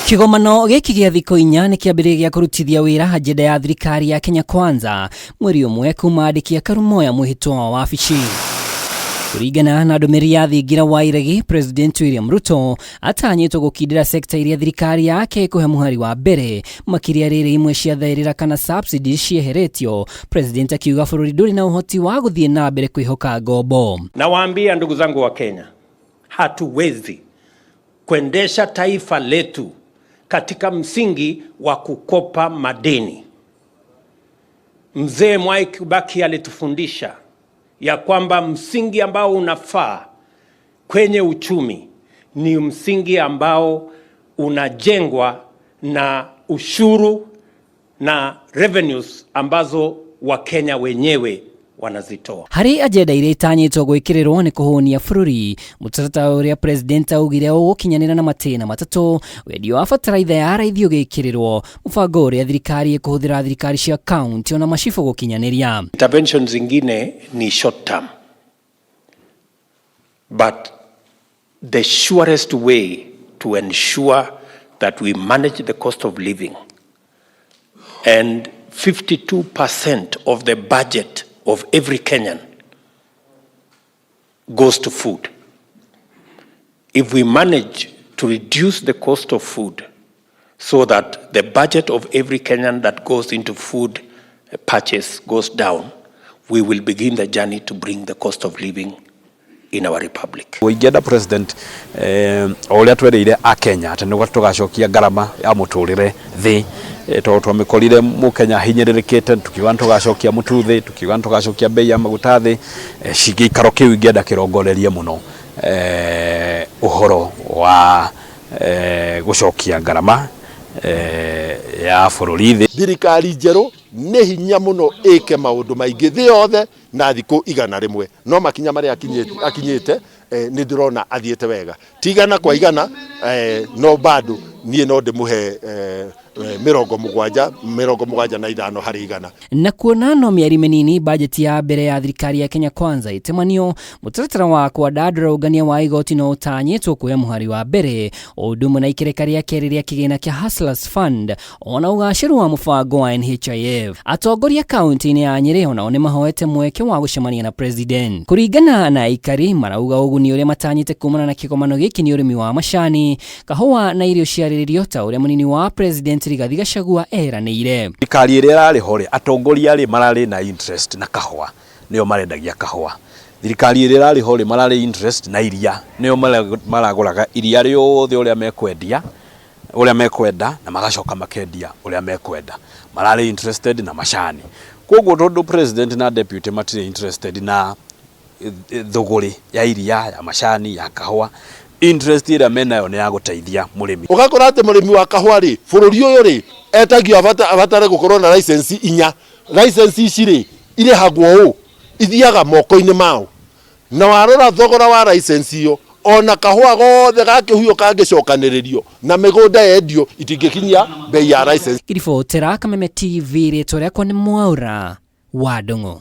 Kigomano giki gĩa thikũ 4 nĩ kĩambĩrĩria kũrutithia wĩra ajenda ya thirikari ya Kenya Kwanza mweri ũmwe kuma andĩki a Karumoya mũhĩtwa wa wabici. Kũringana na ndũmĩrĩri ya thingira wa iregi, President William Ruto atanyĩtwo gũkindĩra sekta iria thirikari yake kũhe mũhari wa mbere makĩria rĩrĩ imwe cia thaĩrĩra kana subsidies cieheretio. President akiuga bũrũri ndũrĩ na ũhoti wa gũthiĩ na mbere kwĩhoka ngombo. Nawaambia ndugu zangu wa Kenya, hatuwezi kuendesha taifa letu katika msingi wa kukopa madeni. Mzee Mwai Kibaki alitufundisha ya kwamba msingi ambao unafaa kwenye uchumi ni msingi ambao unajengwa na ushuru na revenues ambazo Wakenya wenyewe wanazitoa. Hari ajenda iria itanyĩtwo gwĩkĩrĩrwo nĩ kũhũnia bũrũri, mũtaratara ũrĩa president augire ũgũkinyanĩra na matĩna matatũ, wendio wa bataraitha ya raithi ũgĩkĩrĩrwo, mũbango ũrĩa thirikari ĩkũhũthĩra thirikari cia kaunti ona macibũ gũkinyanĩria. Interventions zingine ni short term, but the surest way to ensure that we manage the cost of living, and 52% of the budget of every Kenyan goes to food. If we manage to reduce the cost of food so that the budget of every Kenyan that goes into food purchase goes down, we will begin the journey to bring the cost of living in our republic. Ũingĩenda president ũrĩa twereire a Kenya atĩ nĩguo tũgacokia ngarama ya mũtũrĩre thĩ, twamĩkorire mũkenya hinyĩrĩrĩkĩte, tukiuga tũgacokia mũtu thĩ, tukiuga tũgacokia bei ya maguta thĩ, gĩikaro kĩu ingĩenda kĩrongorerie mũno ũhoro wa gũcokia ngarama ya bũrũri thĩ. Thirikari njerũ nĩ hinya mũno ĩke maũndũ maingĩ thĩ yothe na thikũ 100 no makinya marĩa akinyĩte nĩ ndĩrona athiĩte wega, tigana kwa igana no bado niĩ no ndĩmũhe 75 harĩ 100. Na kuona no mĩeri mĩnini bajeti ya mbere ya thirikari ya Kenya Kwanza ĩtemanio, mũtaratara wa kwandandũra ũngania wa igoti no ũtanyĩtwo kuoya mũhari wa mbere o ũndũ ũmwe na ikereka rĩa kerĩ rĩa kĩgĩna kĩa Hustlers Fund ona ũgacĩru wa mũbango wa NHIF. Atongoria kaunti-ini ya Nyeri onao nĩ mahoete mweke wa gũcemania na president. Kũringana na aikari marauga ũguni ũrĩa matanyĩte kumana na kĩgomano gĩkĩ nĩ ũrĩmi wa macani, kahũa na irio ciarĩrĩrio ta ũrĩa mũnini wa president Rigathi Gachagua eranĩire. Thirikari ĩrĩa ĩrarĩ ho rĩ, atongoria rĩ mararĩ na interest na kahũa, nĩo marendagia kahũa. Thirikari ĩrĩa ĩrarĩ ho rĩ mararĩ interest na iria, nĩo maragũraga iria rĩothe ũrĩa mekwenda na magacoka makendia ũrĩa mekwenda. Mararĩ interested na macani. Koguo tondũ president na deputy matirĩ interested na thogori ya iria, ya macani, ya kahũa, interest ĩrĩa menayo nĩ ya gũteithia mũrĩmi. Ũgakora atĩ mũrĩmi wa kahũa rĩ, bũrũri ũyũ rĩ, etagio abatare gũkorwo na license 4. License ici rĩ, irĩhagwo ũũ, ithiaga moko-inĩ mao. Na warora thogora wa license iyo, ona kahũa gothe gakĩhuyo kangĩcokanĩrĩrio na mĩgũnda yendio itingĩkinyia bei ya license. Kiribotera Kameme TV rĩtwa rĩakwa nĩ Mwaura wa Ndũng'ũ.